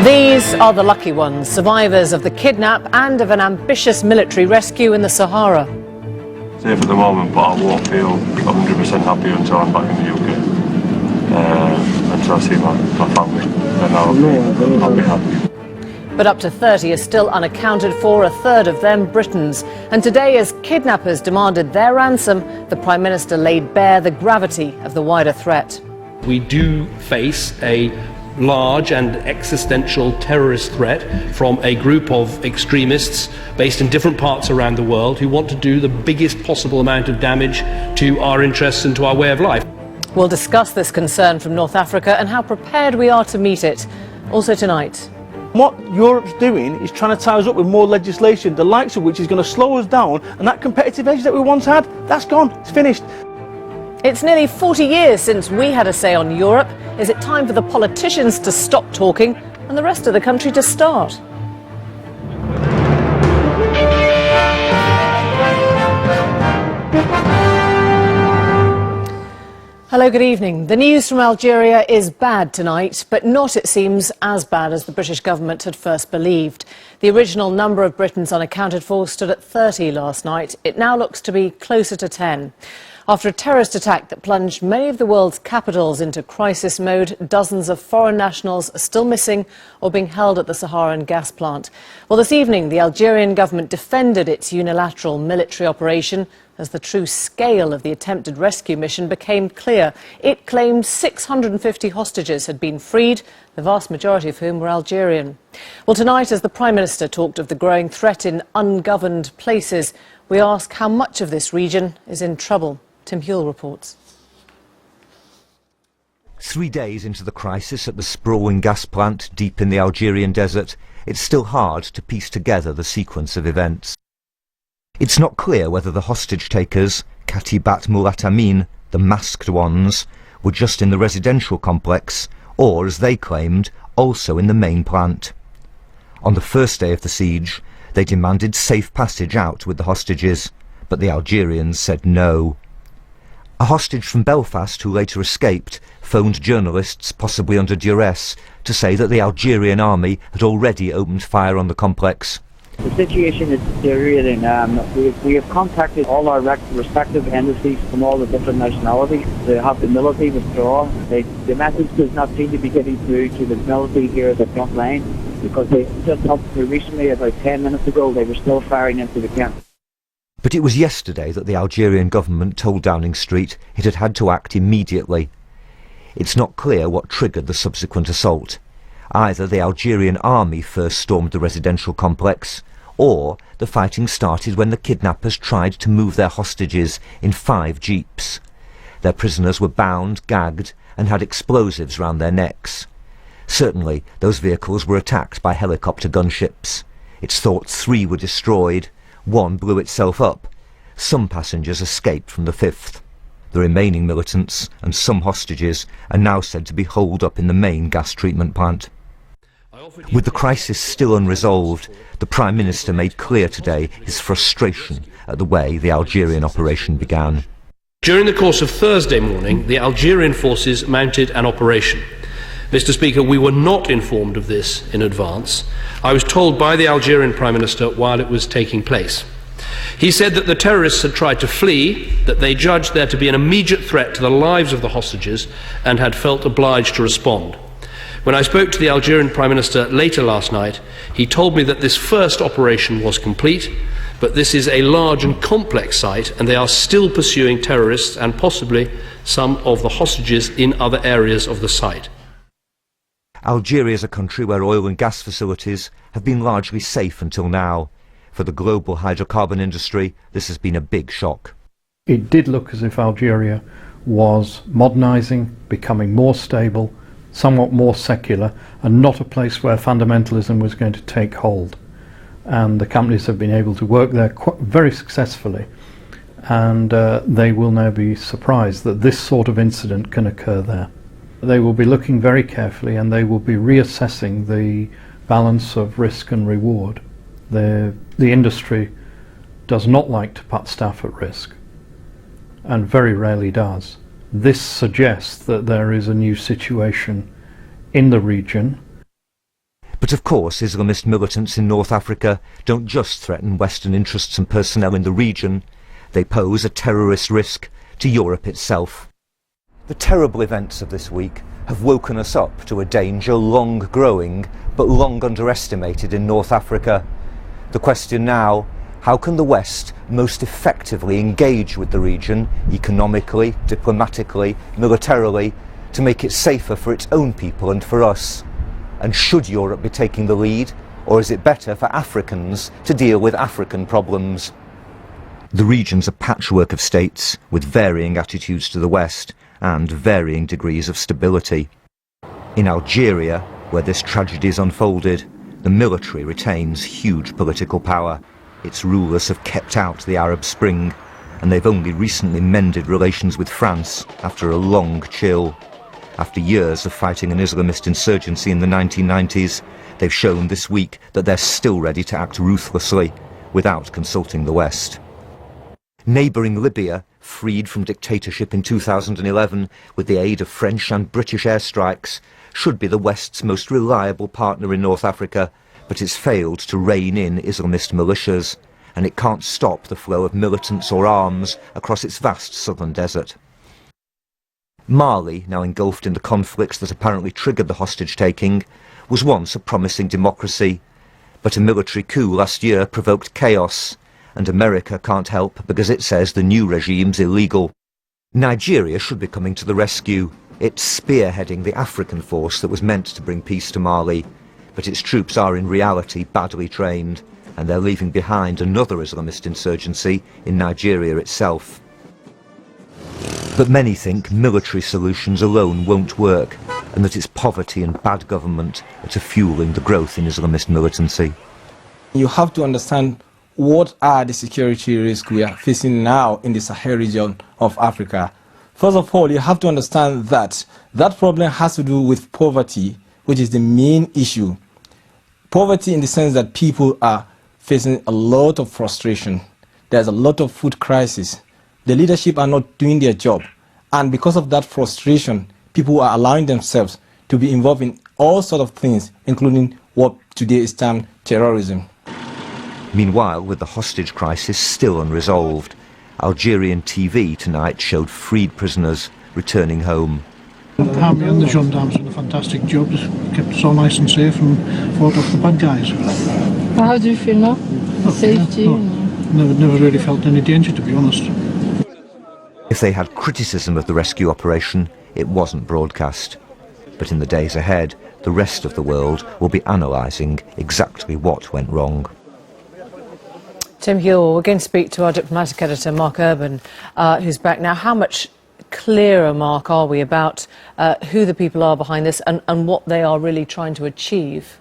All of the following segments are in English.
These are the lucky ones, survivors of the kidnap and of an ambitious military rescue in the Sahara. Safe at the moment, but I won't feel 100% happy until I'm back in the UK. Until I see my family, then I'll be happy. But up to 30 are still unaccounted for, a third of them Britons. And today, as kidnappers demanded their ransom, the Prime Minister laid bare the gravity of the wider threat. We do face a large and existential terrorist threat from a group of extremists based in different parts around the world who want to do the biggest possible amount of damage to our interests and to our way of life. We'll discuss this concern from North Africa and how prepared we are to meet it. Also tonight. What Europe's doing is trying to tie us up with more legislation, the likes of which is going to slow us down, and that competitive edge that we once had, that's gone, it's finished. It's nearly 40 years since we had a say on Europe. Is it time for the politicians to stop talking and the rest of the country to start? Hello, good evening. The news from Algeria is bad tonight, but not, it seems, as bad as the British government had first believed. The original number of Britons unaccounted for stood at 30 last night. It now looks to be closer to 10. After a terrorist attack that plunged many of the world's capitals into crisis mode, dozens of foreign nationals are still missing or being held at the Saharan gas plant. Well, this evening, the Algerian government defended its unilateral military operation as the true scale of the attempted rescue mission became clear. It claimed 650 hostages had been freed, the vast majority of whom were Algerian. Well, tonight, as the Prime Minister talked of the growing threat in ungoverned places, we ask how much of this region is in trouble. Tim Huell reports. 3 days into the crisis at the sprawling gas plant deep in the Algerian desert, it's still hard to piece together the sequence of events. It's not clear whether the hostage-takers, Katibat Murat Amin, the masked ones, were just in the residential complex, or, as they claimed, also in the main plant. On the first day of the siege, they demanded safe passage out with the hostages, but the Algerians said no. A hostage from Belfast who later escaped phoned journalists, possibly under duress, to say that the Algerian army had already opened fire on the complex. The situation is deteriorating. We have contacted all our respective embassies from all the different nationalities to have the military withdraw. The message does not seem to be getting through to the military here at the front line, because they just up to recently, about 10 minutes ago, they were still firing into the camp. But it was yesterday that the Algerian government told Downing Street it had had to act immediately. It's not clear what triggered the subsequent assault. Either the Algerian army first stormed the residential complex, or the fighting started when the kidnappers tried to move their hostages in 5 jeeps. Their prisoners were bound, gagged, and had explosives round their necks. Certainly, those vehicles were attacked by helicopter gunships. It's thought 3 were destroyed. 1 blew itself up. Some passengers escaped from the 5th. The remaining militants and some hostages are now said to be holed up in the main gas treatment plant. With the crisis still unresolved, the Prime Minister made clear today his frustration at the way the Algerian operation began. During the course of Thursday morning, the Algerian forces mounted an operation. Mr. Speaker, we were not informed of this in advance. I was told by the Algerian Prime Minister while it was taking place. He said that the terrorists had tried to flee, that they judged there to be an immediate threat to the lives of the hostages, and had felt obliged to respond. When I spoke to the Algerian Prime Minister later last night, he told me that this first operation was complete, but this is a large and complex site, and they are still pursuing terrorists and possibly some of the hostages in other areas of the site. Algeria is a country where oil and gas facilities have been largely safe until now. For the global hydrocarbon industry, this has been a big shock. It did look as if Algeria was modernising, becoming more stable, somewhat more secular, and not a place where fundamentalism was going to take hold. And the companies have been able to work there very successfully, and they will now be surprised that this sort of incident can occur there. They will be looking very carefully, and they will be reassessing the balance of risk and reward. The industry does not like to put staff at risk, and very rarely does. This suggests that there is a new situation in the region. But of course, Islamist militants in North Africa don't just threaten Western interests and personnel in the region, they pose a terrorist risk to Europe itself. The terrible events of this week have woken us up to a danger long growing but long underestimated in North Africa. The question now, how can the West most effectively engage with the region economically, diplomatically, militarily to make it safer for its own people and for us? And should Europe be taking the lead, or is it better for Africans to deal with African problems? The region's a patchwork of states with varying attitudes to the West and varying degrees of stability. In Algeria, where this tragedy is unfolded, the military retains huge political power. Its rulers have kept out the Arab Spring, and they've only recently mended relations with France after a long chill. After years of fighting an Islamist insurgency in the 1990s, they've shown this week that they're still ready to act ruthlessly without consulting the West. Neighbouring Libya, freed from dictatorship in 2011 with the aid of French and British airstrikes, should be the West's most reliable partner in North Africa, but it's failed to rein in Islamist militias, and it can't stop the flow of militants or arms across its vast southern desert. Mali, now engulfed in the conflicts that apparently triggered the hostage-taking, was once a promising democracy, but a military coup last year provoked chaos, and America can't help because it says the new regime's illegal. Nigeria should be coming to the rescue. It's spearheading the African force that was meant to bring peace to Mali, but its troops are in reality badly trained, and they're leaving behind another Islamist insurgency in Nigeria itself. But many think military solutions alone won't work, and that it's poverty and bad government that are fueling the growth in Islamist militancy. You have to understand what are the security risks we are facing now in the Sahel region of Africa. First of all, you have to understand that that problem has to do with poverty, which is the main issue. Poverty in the sense that people are facing a lot of frustration. There's a lot of food crisis. The leadership are not doing their job. And because of that frustration, people are allowing themselves to be involved in all sorts of things, including what today is termed terrorism. Meanwhile, with the hostage crisis still unresolved, Algerian TV tonight showed freed prisoners returning home. The army and the gendarmes did a fantastic job, just kept us all nice and safe and fought off the bad guys. How do you feel now? Safety? Never really felt any danger, to be honest. If they had criticism of the rescue operation, it wasn't broadcast. But in the days ahead, the rest of the world will be analysing exactly what went wrong. Tim Hewell, we're going to speak to our diplomatic editor, Mark Urban, who's back now. How much clearer, Mark, are we about who the people are behind this and what they are really trying to achieve?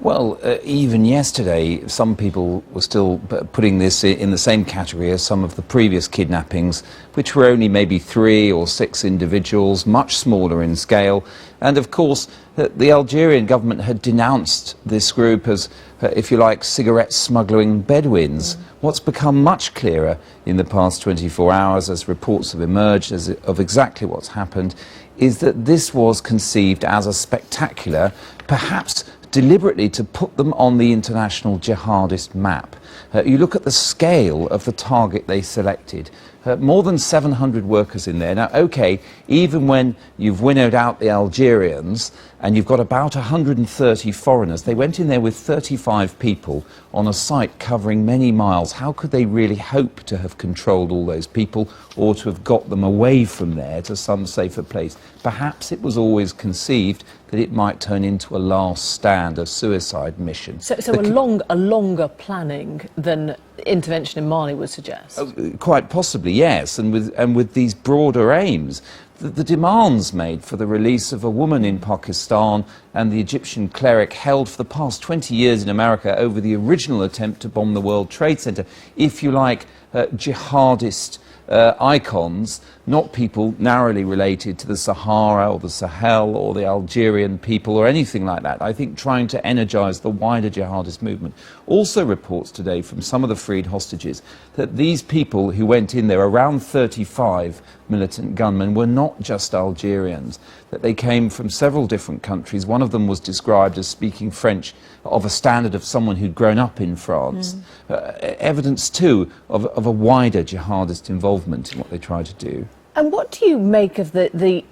Well, even yesterday, some people were still putting this in the same category as some of the previous kidnappings, which were only maybe 3 or 6 individuals, much smaller in scale. And of course, the Algerian government had denounced this group as, if you like, cigarette smuggling Bedouins. What's become much clearer in the past 24 hours, as reports have emerged of exactly what's happened, is that this was conceived as a spectacular, perhaps deliberately to put them on the international jihadist map. You look at the scale of the target they selected. More than 700 workers in there. Now, OK, even when you've winnowed out the Algerians and you've got about 130 foreigners, they went in there with 35 people on a site covering many miles. How could they really hope to have controlled all those people or to have got them away from there to some safer place? Perhaps it was always conceived that it might turn into a last stand, a suicide mission. So a longer planning than intervention in Mali would suggest? Quite possibly, yes, and with these broader aims. The demands made for the release of a woman in Pakistan and the Egyptian cleric held for the past 20 years in America over the original attempt to bomb the World Trade Center, if you like, jihadist icons, not people narrowly related to the Sahara or the Sahel or the Algerian people or anything like that. I think trying to energize the wider jihadist movement. Also reports today from some of the freed hostages that these people who went in there, around 35 militant gunmen, were not just Algerians. that they came from several different countries. One of them was described as speaking French of a standard of someone who'd grown up in France. Evidence, too, of a wider jihadist involvement in what they try to do. And what do you make of the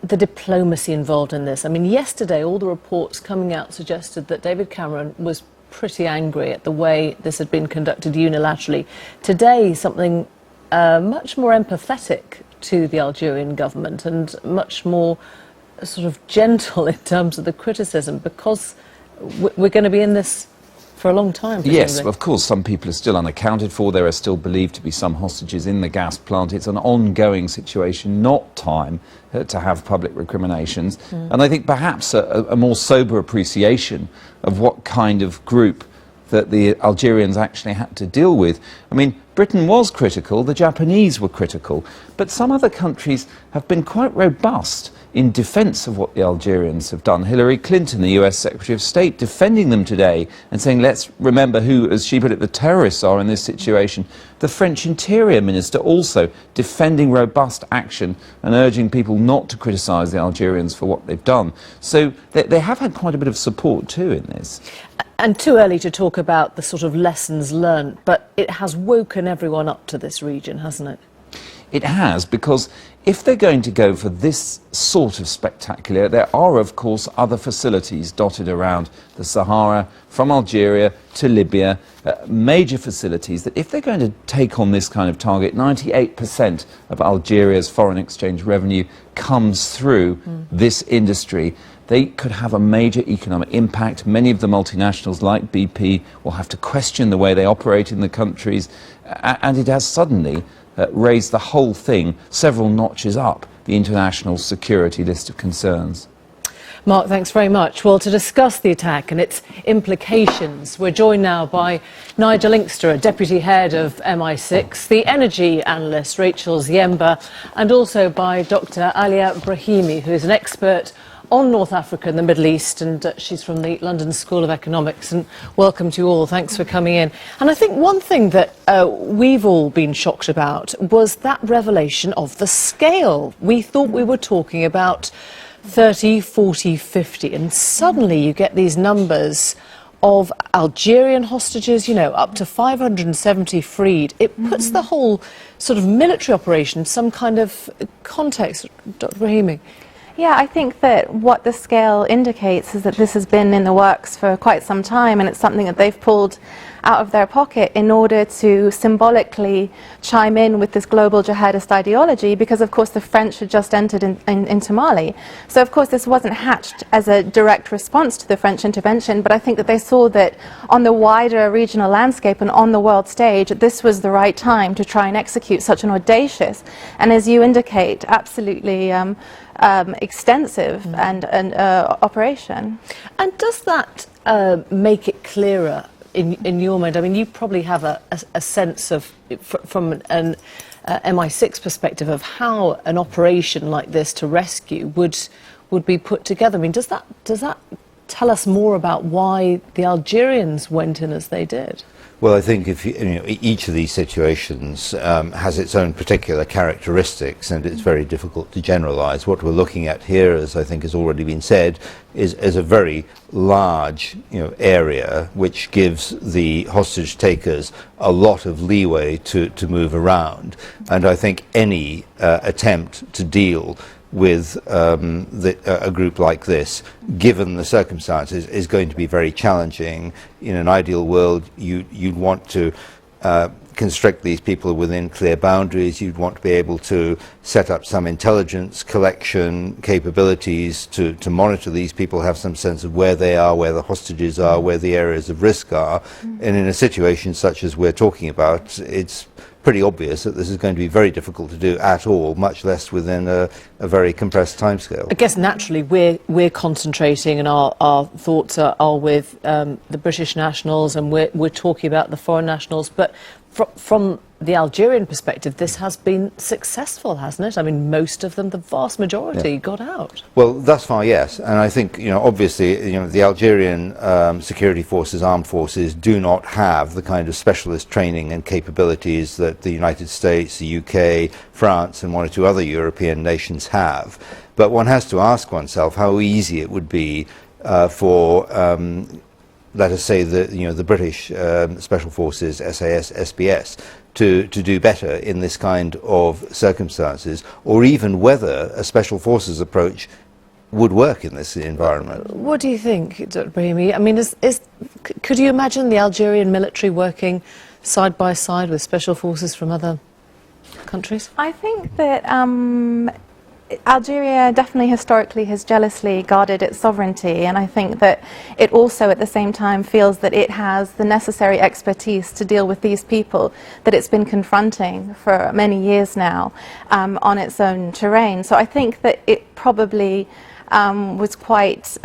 diplomacy involved in this? I mean, yesterday all the reports coming out suggested that David Cameron was pretty angry at the way this had been conducted unilaterally. Today, something much more empathetic to the Algerian government and much more sort of gentle in terms of the criticism, because we're going to be in this for a long time, presumably. Yes, of course, some people are still unaccounted for. There are still believed to be some hostages in the gas plant. It's an ongoing situation, not time to have public recriminations. And I think perhaps a more sober appreciation of what kind of group that the Algerians actually had to deal with. I mean, Britain was critical, the Japanese were critical, but some other countries have been quite robust in defence of what the Algerians have done. Hillary Clinton, the US Secretary of State, defending them today and saying, let's remember who, as she put it, the terrorists are in this situation. The French Interior Minister also defending robust action and urging people not to criticise the Algerians for what they've done. So they have had quite a bit of support too in this. And too early to talk about the sort of lessons learned, but it has woken everyone up to this region, hasn't it? It has, because if they're going to go for this sort of spectacular, there are, of course, other facilities dotted around the Sahara, from Algeria to Libya, major facilities that if they're going to take on this kind of target, 98% of Algeria's foreign exchange revenue comes through this industry. They could have a major economic impact. Many of the multinationals like BP will have to question the way they operate in the countries, and it has suddenly raised the whole thing several notches up the international security list of concerns. Mark, thanks very much. Well, to discuss the attack and its implications, we're joined now by Nigel Inkster, Deputy Head of MI6, the energy analyst Rachel Ziemba, and also by Dr. Alia Brahimi, who is an expert on North Africa and the Middle East, and she's from the London School of Economics. And welcome to you all. Thanks for coming in. And I think one thing that we've all been shocked about was that revelation of the scale. We thought we were talking about 30, 40, 50, and suddenly you get these numbers of Algerian hostages, you know, up to 570 freed. It puts the whole sort of military operation in some kind of context. Dr. Brahimi. Yeah, I think that what the scale indicates is that this has been in the works for quite some time, and it's something that they've pulled out of their pocket in order to symbolically chime in with this global jihadist ideology, because of course the French had just entered into Mali. So of course this wasn't hatched as a direct response to the French intervention, but I think that they saw that on the wider regional landscape and on the world stage, this was the right time to try and execute such an audacious and, as you indicate, absolutely extensive and operation. And does that make it clearer in your mind? I mean, you probably have a sense of, from an MI6 perspective, of how an operation like this to rescue would be put together. I mean, does that tell us more about why the Algerians went in as they did? Well, I think each of these situations has its own particular characteristics, and it's very difficult to generalize. What we're looking at here, as I think has already been said, is a very large area which gives the hostage takers a lot of leeway to move around. And I think any attempt to deal with a group like this, given the circumstances, is going to be very challenging. In an ideal world, you'd want to constrict these people within clear boundaries. You'd want to be able to set up some intelligence collection capabilities to monitor these people, have some sense of where they are, where the hostages are, where the areas of risk are. And in a situation such as we're talking about, it's pretty obvious that this is going to be very difficult to do at all, much less within a very compressed timescale. I guess naturally we're concentrating, and our thoughts are with the British nationals, and we're talking about the foreign nationals, but from the Algerian perspective, this has been successful, hasn't it? I mean, most of them, the vast majority, got out. Well, thus far, yes. And I think, obviously, the Algerian security forces, armed forces, do not have the kind of specialist training and capabilities that the United States, the UK, France, and one or two other European nations have. But one has to ask oneself how easy it would be for let us say the British Special Forces, SAS, SBS, to do better in this kind of circumstances, or even whether a Special Forces approach would work in this environment. What do you think, Dr. Brahimi? I mean, could you imagine the Algerian military working side by side with Special Forces from other countries? I think that Algeria definitely historically has jealously guarded its sovereignty, and I think that it also at the same time feels that it has the necessary expertise to deal with these people that it's been confronting for many years now on its own terrain. So I think that it probably was quite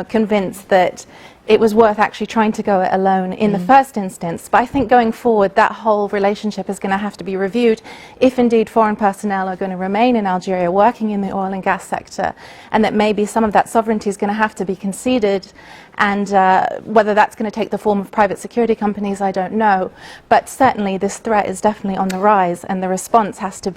convinced that it was worth actually trying to go it alone in the first instance. But I think going forward, that whole relationship is going to have to be reviewed if indeed foreign personnel are going to remain in Algeria working in the oil and gas sector, and that maybe some of that sovereignty is going to have to be conceded. And whether that's going to take the form of private security companies, I don't know. But certainly this threat is definitely on the rise, and the response has to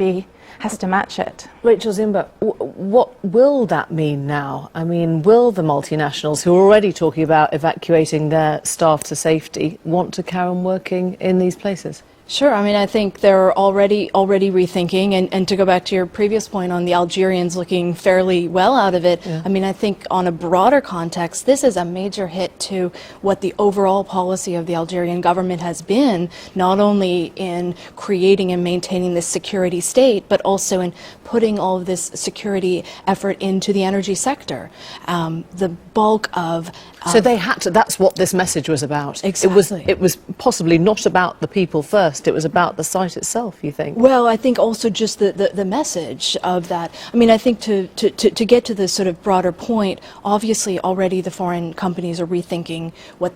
match it. Rachel Zimba, what will that mean now? I mean, will the multinationals who are already talking about evacuating their staff to safety want to carry on working in these places? Sure. I mean, I think they're already rethinking, and to go back to your previous point on the Algerians looking fairly well out of it, I mean, I think on a broader context, this is a major hit to what the overall policy of the Algerian government has been, not only in creating and maintaining this security state, but also in putting all of this security effort into the energy sector. The bulk of... So they had to, that's what this message was about. Exactly. It was possibly not about the people first, it was about the site itself, you think? Well, I think also just the message of that. I mean, I think to get to this sort of broader point, obviously already the foreign companies are rethinking what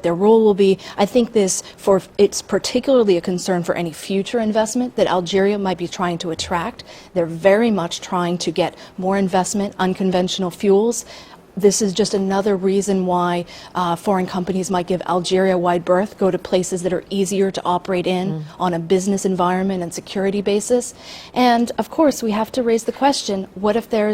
their role will be. I think it's particularly a concern for any future investment that Algeria might be trying to attract. They're very much trying to get more investment, unconventional fuels. This is just another reason why foreign companies might give Algeria wide berth, go to places that are easier to operate in on a business environment and security basis. And of course, we have to raise the question: what if there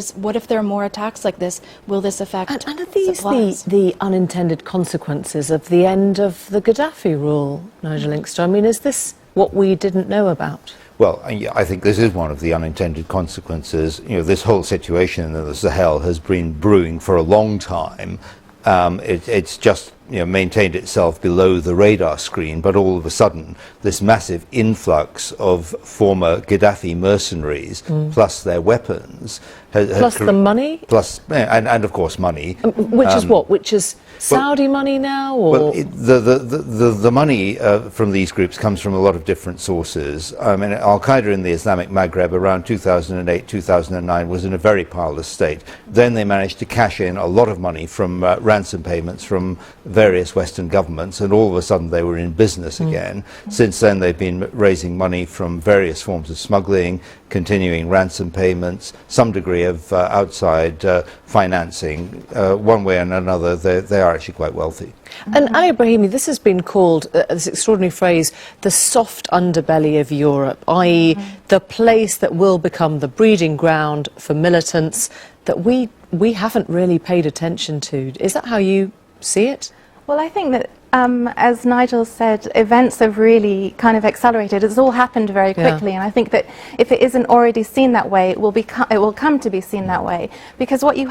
are more attacks like this? Will this affect and are these supplies? the unintended consequences of the end of the Gaddafi rule, Nigel Inkster? I mean, is this what we didn't know about? Well, I think this is one of the unintended consequences. This whole situation in the Sahel has been brewing for a long time. It's just maintained itself below the radar screen, but all of a sudden this massive influx of former Gaddafi mercenaries plus their weapons plus the money, plus and of course money, which is what, which is Saudi money now, or well, the money from these groups comes from a lot of different sources. I mean, Al Qaeda in the Islamic Maghreb around 2008, 2009 was in a very powerless state. Then they managed to cash in a lot of money from ransom payments from various Western governments, and all of a sudden they were in business again. Since then they've been raising money from various forms of smuggling, continuing ransom payments, some degree of outside financing. One way and another, they are actually quite wealthy. And Ali Brahimi, this has been called, this extraordinary phrase, the soft underbelly of Europe, i.e. the place that will become the breeding ground for militants that we haven't really paid attention to. Is that how you see it? Well, I think that, as Nigel said, events have really kind of accelerated. It's all happened very quickly, and I think that if it isn't already seen that way, it will come to be seen that way. Because what you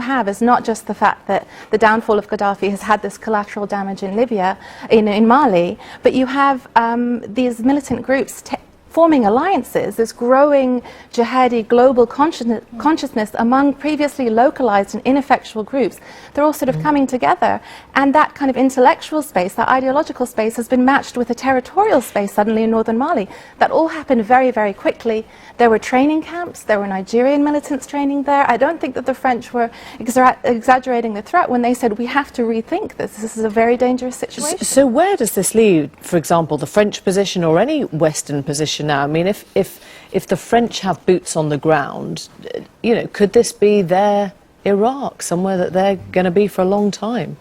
have is not just the fact that the downfall of Gaddafi has had this collateral damage in Libya, in Mali, but you have these militant groups forming alliances, this growing jihadi global consciousness among previously localized and ineffectual groups. They're all sort of coming together, and that kind of intellectual space, that ideological space, has been matched with a territorial space suddenly in northern Mali. That all happened very, very quickly. There were training camps, there were Nigerian militants training there. I don't think that the French were exaggerating the threat when they said we have to rethink this. This is a very dangerous situation. So where does this leave, for example, the French position or any Western position now? I mean, if the French have boots on the ground, you know, could this be their Iraq, somewhere that they're going to be for a long time?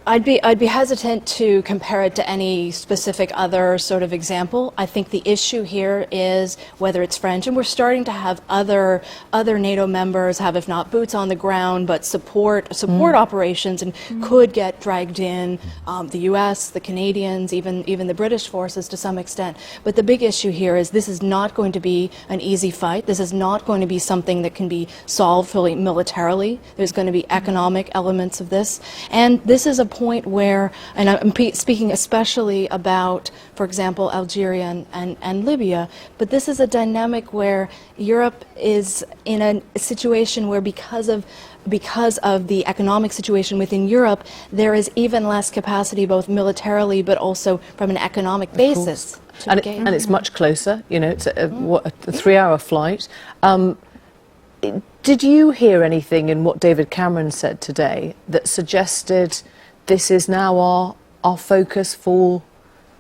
I'd be hesitant to compare it to any specific other sort of example. I think the issue here is whether it's French, and we're starting to have other NATO members have, if not boots on the ground, but support operations, and could get dragged in. The U.S., the Canadians, even the British forces to some extent. But the big issue here is this is not going to be an easy fight. This is not going to be something that can be solved fully militarily. There's going to be economic elements of this, and this is a point where, and I'm speaking especially about, for example, Algeria and Libya, but this is a dynamic where Europe is in a situation where because of the economic situation within Europe, there is even less capacity both militarily but also from an economic basis. And it's much closer, you know, it's a 3-hour flight. Did you hear anything in what David Cameron said today that suggested this is now our focus for,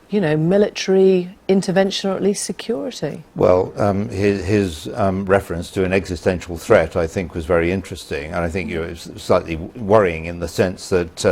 you know, military intervention or at least security? Well, his reference to an existential threat, I think, was very interesting, and I think it's slightly worrying in the sense that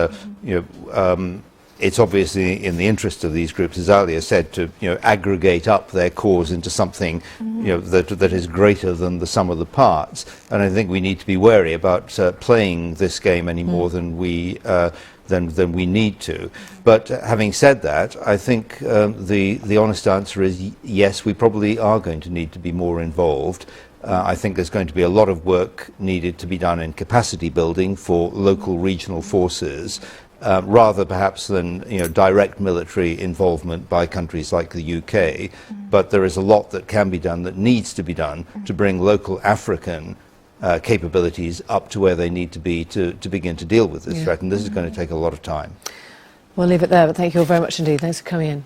it's obviously in the interest of these groups, as Alia said, to aggregate up their cause into something that is greater than the sum of the parts. And I think we need to be wary about playing this game any more than we need to. But having said that, I think the honest answer is yes, we probably are going to need to be more involved. I think there's going to be a lot of work needed to be done in capacity building for local regional forces, rather perhaps than direct military involvement by countries like the UK. But there is a lot that can be done, that needs to be done, to bring local African capabilities up to where they need to be to begin to deal with this threat, and this is going to take a lot of time. We'll leave it there, but thank you all very much indeed. Thanks for coming in.